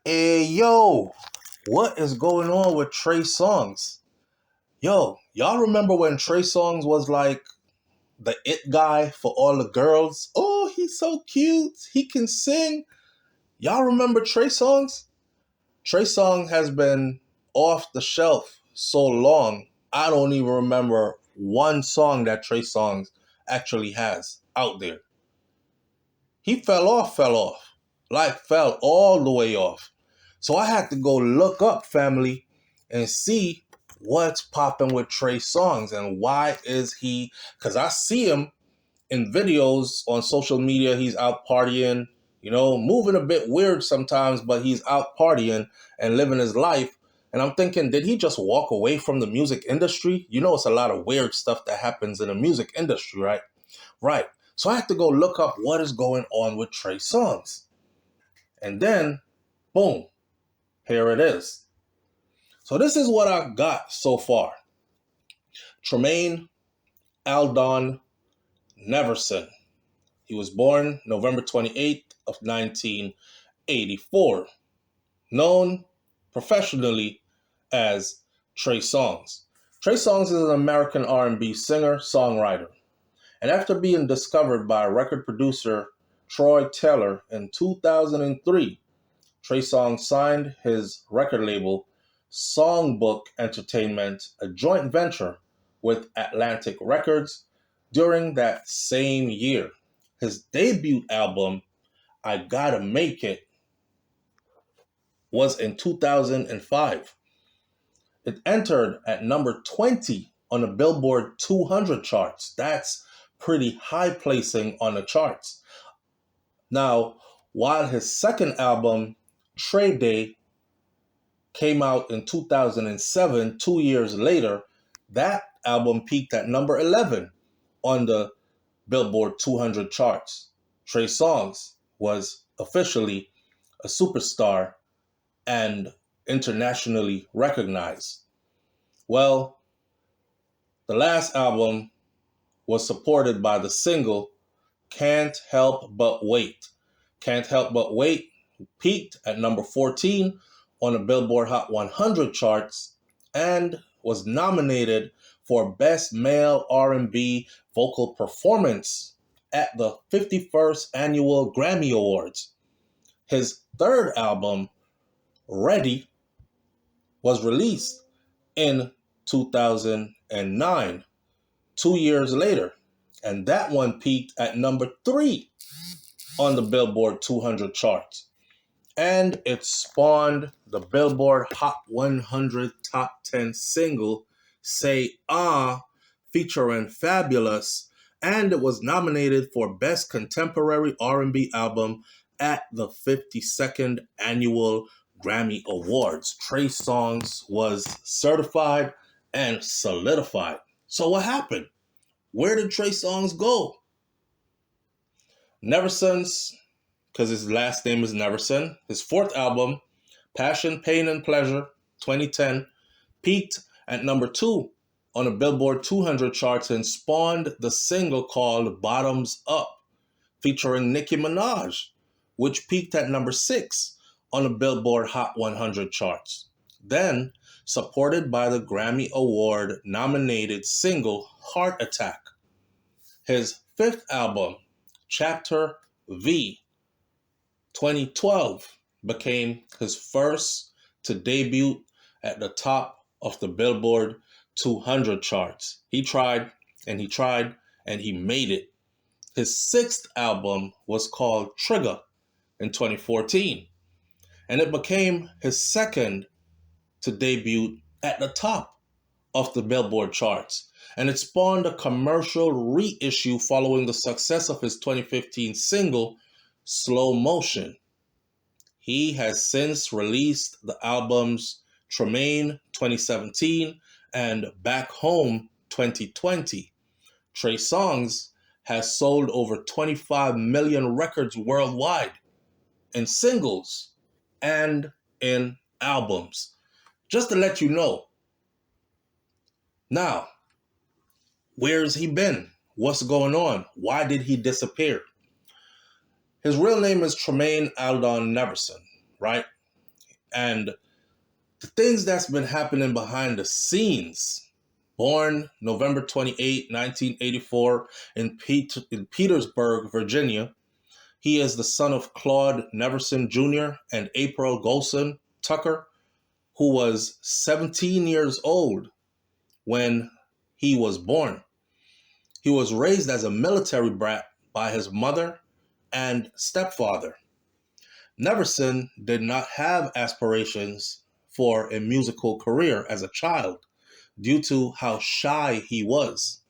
Hey, yo, what is going on with Trey Songs? Yo, y'all remember when Trey Songs was like the it guy for all the girls? Oh, he's so cute. He can sing. Y'all remember Trey Songs? Trey Songz has been off the shelf so long, I don't even remember one song that Trey Songz actually has out there. He fell off, like fell all the way off. So I had to go look up, family, and see what's popping with Trey Songz and why is he, because I see him in videos on social media. He's out partying, moving a bit weird sometimes, but he's out partying and living his life. And I'm thinking, did he just walk away from the music industry? It's a lot of weird stuff that happens in the music industry, right? Right. So I had to go look up what is going on with Trey Songz. And then, boom, here it is. So this is what I got so far. Tremaine Aldon Neverson. He was born November 28th of 1984. Known professionally as Trey Songz. Trey Songz is an American R&B singer, songwriter. And after being discovered by record producer Troy Taylor in 2003, Trey Songz signed his record label, Songbook Entertainment, a joint venture with Atlantic Records, during that same year. His debut album, I Gotta Make It, was in 2005. It entered at number 20 on the Billboard 200 charts. That's pretty high placing on the charts. Now, while his second album, Trey Day, came out in 2007, 2 years later, that album peaked at number 11 on the Billboard 200 charts. Trey Songz was officially a superstar and internationally recognized. Well, the last album was supported by the single Can't Help But Wait. Can't Help But Wait peaked at number 14 on the Billboard Hot 100 charts and was nominated for Best Male R&B Vocal Performance at the 51st Annual Grammy Awards. His third album, Ready, was released in 2009, 2 years later, and that one peaked at number 3 on the Billboard 200 charts. And it spawned the Billboard Hot 100 Top 10 single, Say Ah, featuring Fabulous, and it was nominated for Best Contemporary R&B Album at the 52nd Annual Grammy Awards. Trey Songz was certified and solidified. So what happened? Where did Trey Songz go? Neverson's, because his last name is Neverson, his fourth album, Passion, Pain, and Pleasure, 2010, peaked at number 2 on the Billboard 200 charts and spawned the single called Bottoms Up, featuring Nicki Minaj, which peaked at number 6 on the Billboard Hot 100 charts. Then, supported by the Grammy Award-nominated single Heart Attack. His fifth album, Chapter V, 2012, became his first to debut at the top of the Billboard 200 charts. He tried and he tried and he made it. His sixth album was called Trigger in 2014, and it became his second to debut at the top of the Billboard charts. And it spawned a commercial reissue following the success of his 2015 single, Slow Motion. He has since released the albums Tremaine 2017 and Back Home 2020. Trey Songz has sold over 25 million records worldwide in singles and in albums. Just to let you know. Now, where's he been? What's going on? Why did he disappear? His real name is Tremaine Aldon Neverson, right? and the things that's been happening behind the scenes. Born November 28, 1984 in Petersburg, Virginia, he is the son of Claude Neverson Jr. and April Golson Tucker, who was 17 years old when he was born. He was raised as a military brat by his mother and stepfather. Neverson did not have aspirations for a musical career as a child due to how shy he was.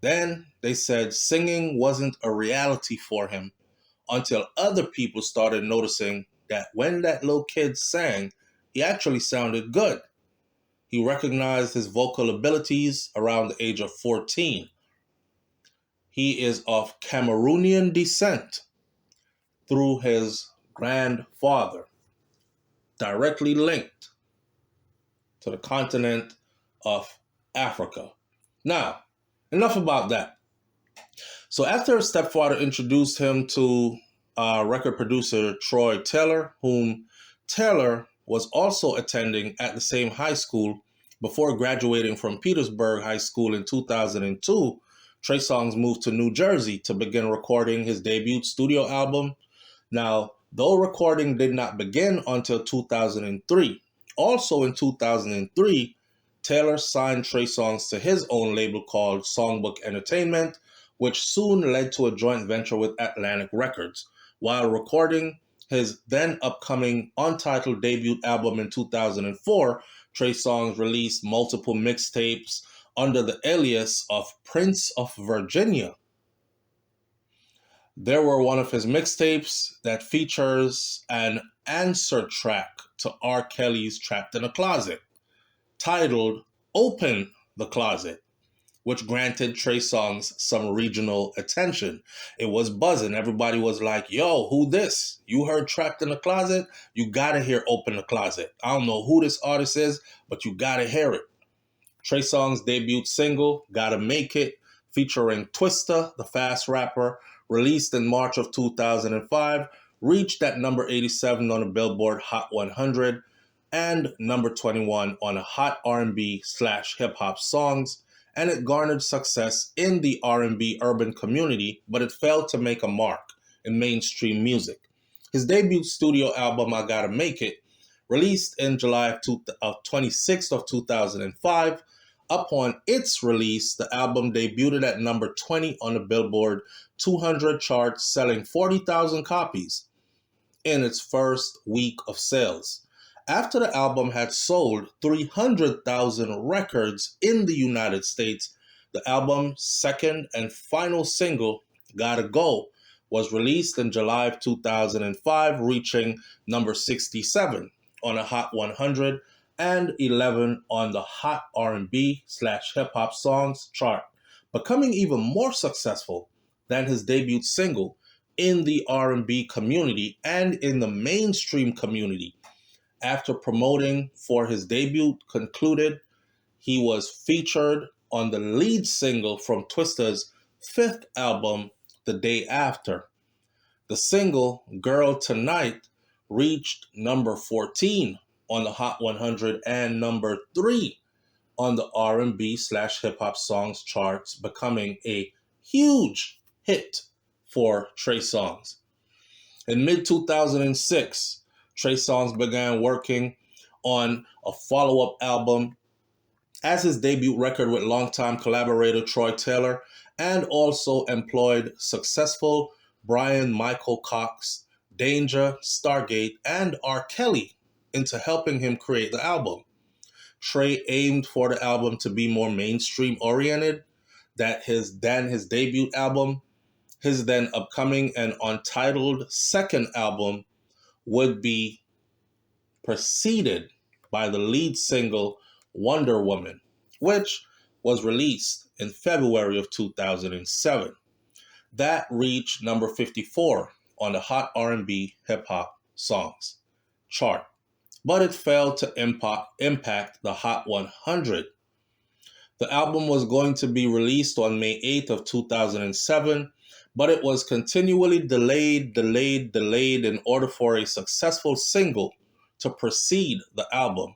Then they said singing wasn't a reality for him until other people started noticing that when that little kid sang, he actually sounded good. He recognized his vocal abilities around the age of 14. He is of Cameroonian descent through his grandfather, directly linked to the continent of Africa. Now, enough about that. So after his stepfather introduced him to record producer Troy Taylor, whom Taylor was also attending at the same high school before graduating from Petersburg High School in 2002, Trey Songz moved to New Jersey to begin recording his debut studio album. Now, though recording did not begin until 2003, also in 2003, Taylor signed Trey Songz to his own label called Songbook Entertainment, which soon led to a joint venture with Atlantic Records. While recording his then upcoming untitled debut album in 2004, Trey Songz released multiple mixtapes under the alias of Prince of Virginia. There were one of his mixtapes that features an answer track to R. Kelly's Trapped in a Closet, titled Open the Closet, which granted Trey Songz some regional attention. It was buzzing. Everybody was like, yo, who this? You heard Trapped in a Closet? You gotta hear Open the Closet. I don't know who this artist is, but you gotta hear it. Trey Songz' debut single, Gotta Make It, featuring Twista, the fast rapper, released in March of 2005, reached at number 87 on the Billboard Hot 100 and number 21 on the Hot R&B/Hip Hop Songs, and it garnered success in the R&B urban community, but it failed to make a mark in mainstream music. His debut studio album, I Gotta Make It, released in July of 26th of 2005. Upon its release, the album debuted at number 20 on the Billboard 200 chart, selling 40,000 copies in its first week of sales. After the album had sold 300,000 records in the United States, the album's second and final single, Gotta Go, was released in July of 2005, reaching number 67 on the Hot 100 and 11 on the Hot R&B/Hip Hop Songs chart, becoming even more successful than his debut single in the R&B community and in the mainstream community. After promoting for his debut concluded, he was featured on the lead single from Twista's fifth album the day after. The single, Girl Tonight, reached number 14 on the Hot 100 and number 3 on the R&B/Hip Hop Songs charts, becoming a huge hit for Trey Songz. In mid-2006, Trey Songz began working on a follow-up album as his debut record with longtime collaborator Troy Taylor, and also employed successful Brian Michael Cox, Danger, Stargate, and R. Kelly into helping him create the album. Trey aimed for the album to be more mainstream oriented than his debut album. His then upcoming and untitled second album would be preceded by the lead single Wonder Woman, which was released in February of 2007. That reached number 54 on the Hot R&B Hip Hop Songs chart, but it failed to impact the Hot 100. The album was going to be released on May 8th of 2007, but it was continually delayed in order for a successful single to precede the album,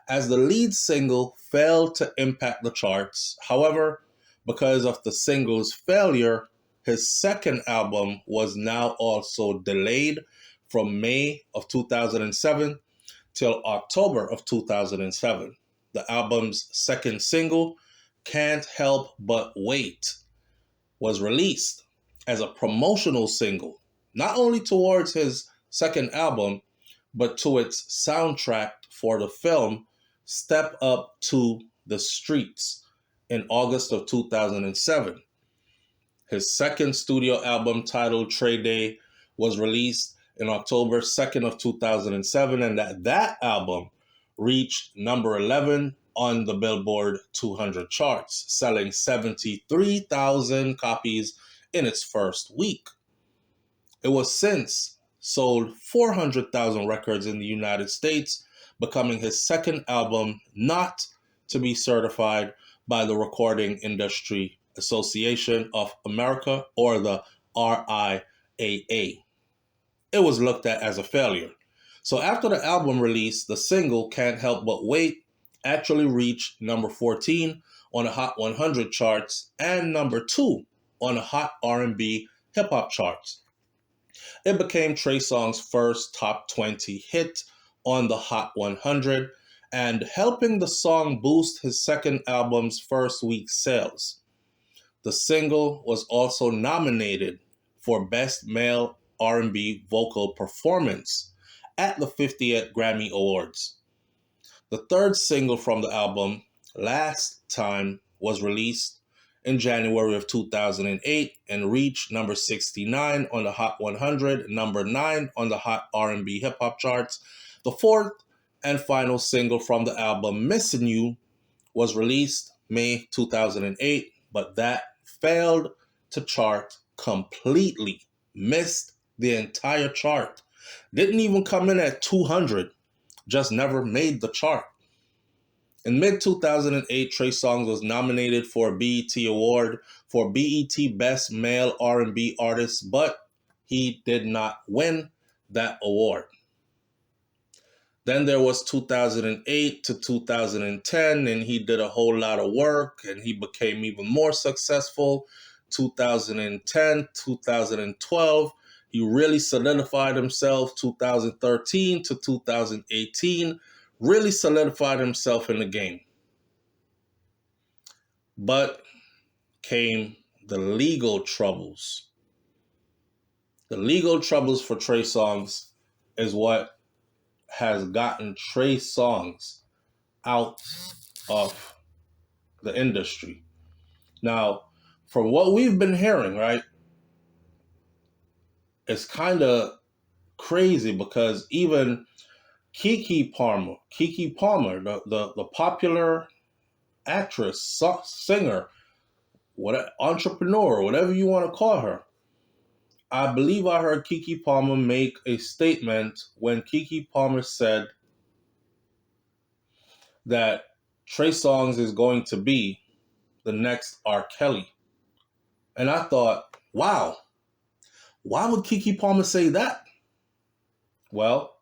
as the lead single failed to impact the charts. However, because of the single's failure, his second album was now also delayed from May of 2007 till October of 2007. The album's second single, Can't Help But Wait, was released as a promotional single, not only towards his second album, but to its soundtrack for the film Step Up to the Streets in August of 2007. His second studio album, titled Trey Day, was released in October 2nd of 2007, and that album reached number 11 on the Billboard 200 charts, selling 73,000 copies in its first week. It was since sold 400,000 records in the United States, becoming his second album not to be certified by the Recording Industry Association of America, or the RIAA. It was looked at as a failure. So after the album release, the single Can't Help But Wait actually reached number 14 on the Hot 100 charts and number 2 on the Hot R&B hip hop charts. It became Trey Songz' first top 20 hit on the Hot 100, and helping the song boost his second album's first week sales. The single was also nominated for Best Male R&B Vocal Performance at the 50th Grammy Awards. The third single from the album, Last Time, was released in January of 2008 and reached number 69 on the Hot 100, number 9 on the Hot R&B hip hop charts. The fourth and final single from the album, Missing You, was released May 2008, but that failed to chart completely. Missed the entire chart. Didn't even come in at 200. Just never made the chart. In mid-2008, Trey Songz was nominated for a BET Award for BET Best Male R&B Artist, but he did not win that award. Then there was 2008 to 2010, and he did a whole lot of work, and he became even more successful. 2010, 2012, he really solidified himself. 2013 to 2018, really solidified himself in the game. But came the legal troubles. The legal troubles for Trey Songz is what has gotten Trey Songz out of the industry. Now, from what we've been hearing, right, it's kind of crazy because even Keke Palmer, the popular actress, singer, entrepreneur, whatever you want to call her, I believe I heard Keke Palmer make a statement when Keke Palmer said that Trey Songz is going to be the next R. Kelly. And I thought, wow, why would Keke Palmer say that? Well,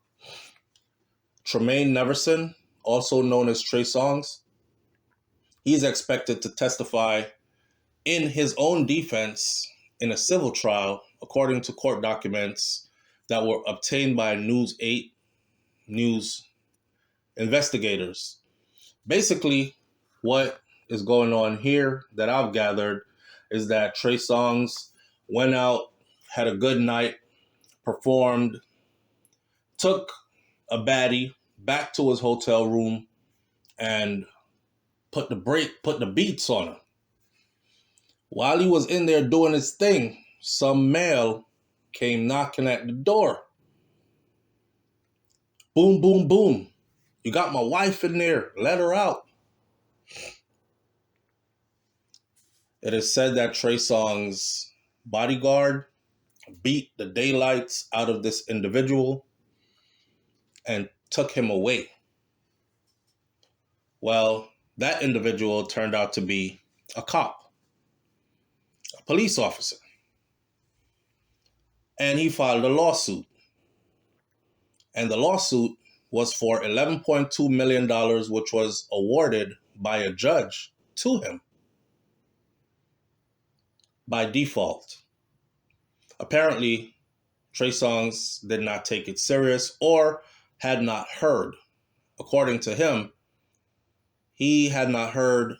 Tremaine Neverson, also known as Trey Songz, he's expected to testify in his own defense in a civil trial, according to court documents that were obtained by News 8 news investigators. Basically, what is going on here that I've gathered is that Trey Songz went out, had a good night, performed, took a baddie back to his hotel room, and put the beats on her. While he was in there doing his thing, some male came knocking at the door. Boom, boom, boom. You got my wife in there. Let her out. It is said that Trey Songz' bodyguard beat the daylights out of this individual and took him away. Well, that individual turned out to be a cop, a police officer. And he filed a lawsuit. And the lawsuit was for $11.2 million, which was awarded by a judge to him by default. Apparently, Trey Songz did not take it serious or had not heard. According to him, he had not heard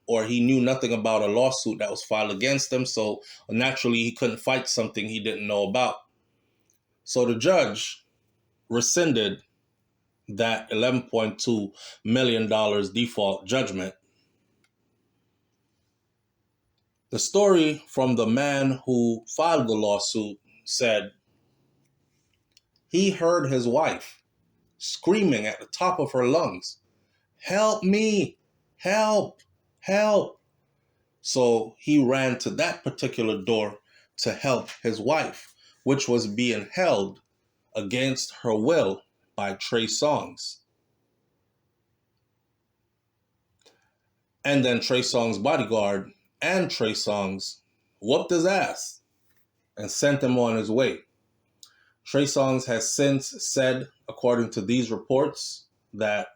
or he knew nothing about a lawsuit that was filed against him, so naturally he couldn't fight something he didn't know about. So the judge rescinded that $11.2 million default judgment. The story from the man who filed the lawsuit said he heard his wife screaming at the top of her lungs, "Help me, help, help." So he ran to that particular door to help his wife, which was being held against her will by Trey Songz. And then Trey Songz' bodyguard and Trey Songz whooped his ass and sent him on his way. Trey Songz has since said, according to these reports, that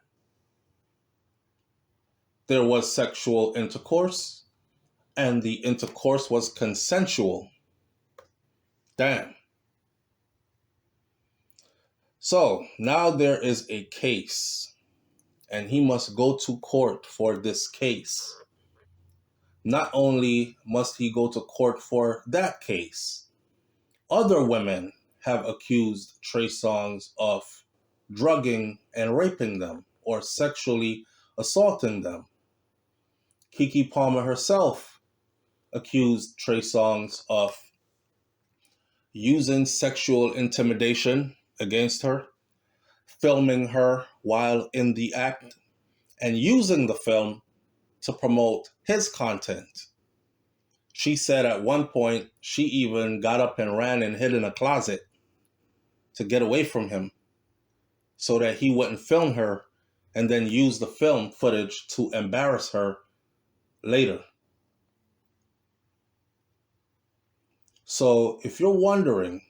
there was sexual intercourse and the intercourse was consensual. Damn. So now there is a case, and he must go to court for this case. Not only must he go to court for that case, other women have accused Trey Songz of drugging and raping them or sexually assaulting them. Keke Palmer herself accused Trey Songz of using sexual intimidation against her, filming her while in the act, and using the film to promote his content. She said at one point she even got up and ran and hid in a closet to get away from him so that he wouldn't film her and then use the film footage to embarrass her later. So if you're wondering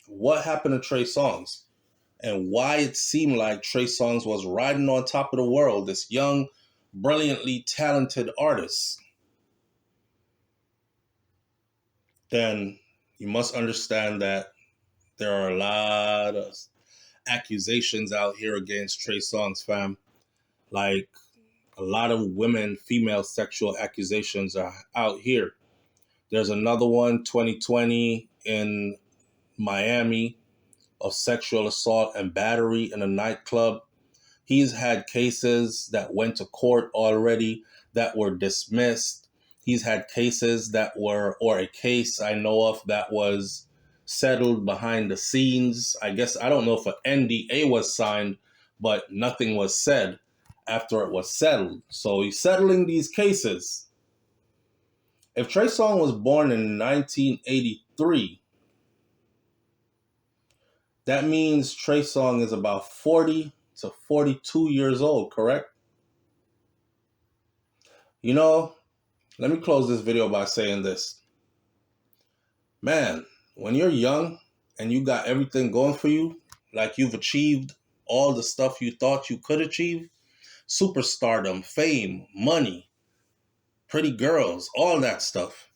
what happened to Trey Songz and why it seemed like Trey Songz was riding on top of the world, this young, brilliantly talented artist, then you must understand that there are a lot of accusations out here against Trey Songz, fam. Like a lot of women, female sexual accusations are out here. There's another one, 2020 in Miami, of sexual assault and battery in a nightclub. He's had cases that went to court already that were dismissed. He's had cases that were, or a case I know of that was settled behind the scenes. I guess, I don't know if an NDA was signed, but nothing was said after it was settled. So he's settling these cases. If Trey Songz was born in 1983, that means Trey Songz is about 40 to 42 years old, correct? You know, let me close this video by saying this. Man, when you're young and you got everything going for you, like you've achieved all the stuff you thought you could achieve, superstardom, fame, money, pretty girls, all that stuff,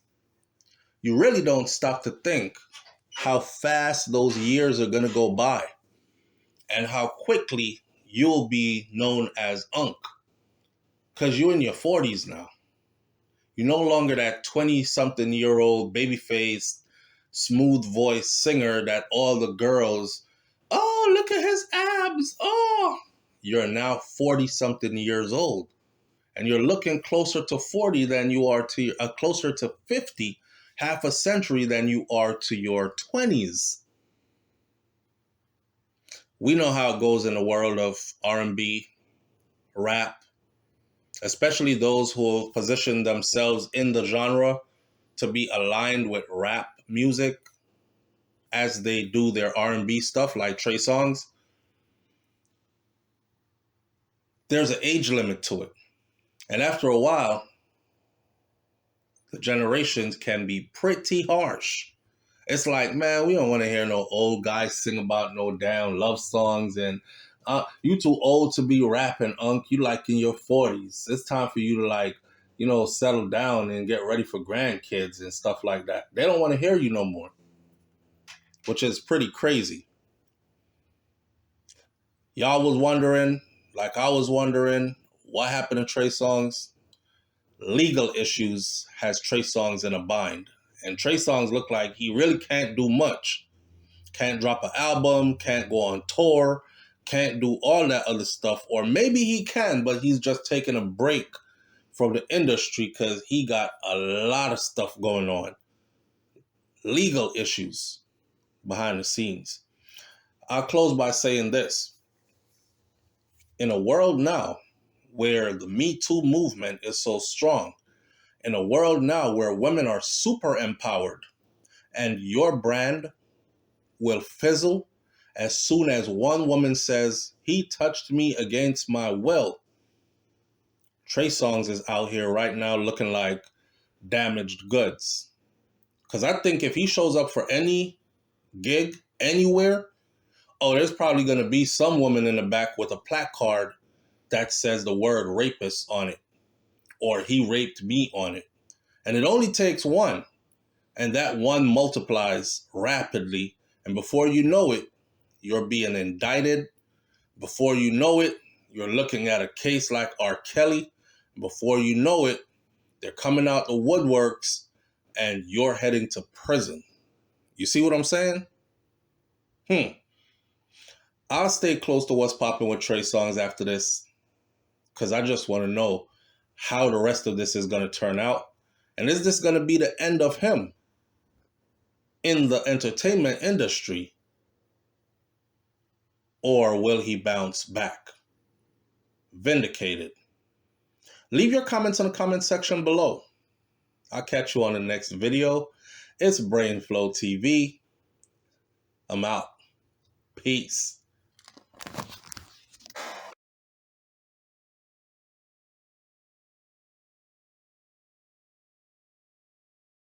you really don't stop to think how fast those years are going to go by and how quickly you'll be known as Unc. Because you're in your 40s now. You're no longer that 20-something-year-old baby-faced, smooth-voiced singer that all the girls, "Oh, look at his abs, oh." You're now 40-something years old. And you're looking closer to 40 than you are to, closer to 50, half a century than you are to your 20s. We know how it goes in the world of R&B, rap, especially those who position themselves in the genre to be aligned with rap music as they do their R&B stuff like Trey Songz. There's an age limit to it. And after a while, the generations can be pretty harsh. It's like, man, we don't want to hear no old guys sing about no damn love songs and You too old to be rapping, Unc. You like in your 40s. It's time for you to like, settle down and get ready for grandkids and stuff like that. They don't want to hear you no more, which is pretty crazy. Y'all was wondering, like I was wondering, what happened to Trey Songs? Legal issues has Trey Songs in a bind. And Trey Songs look like he really can't do much. Can't drop an album, can't go on tour, can't do all that other stuff. Or maybe he can, but he's just taking a break from the industry because he got a lot of stuff going on. Legal issues behind the scenes. I'll close by saying this. In a world now where the Me Too movement is so strong, in a world now where women are super empowered and your brand will fizzle as soon as one woman says, he touched me against my will. Trey Songz is out here right now looking like damaged goods. Because I think if he shows up for any gig anywhere, there's probably going to be some woman in the back with a placard that says the word rapist on it, or he raped me on it. And it only takes one, and that one multiplies rapidly. And before you know it, you're being indicted. Before you know it, you're looking at a case like R. Kelly. Before you know it, they're coming out the woodworks and you're heading to prison. You see what I'm saying? I'll stay close to what's popping with Trey Songs after this because I just want to know how the rest of this is going to turn out. And is this going to be the end of him in the entertainment industry? Or will he bounce back? Vindicated. Leave your comments in the comment section below. I'll catch you on the next video. It's BrainFLoTv. I'm out. Peace.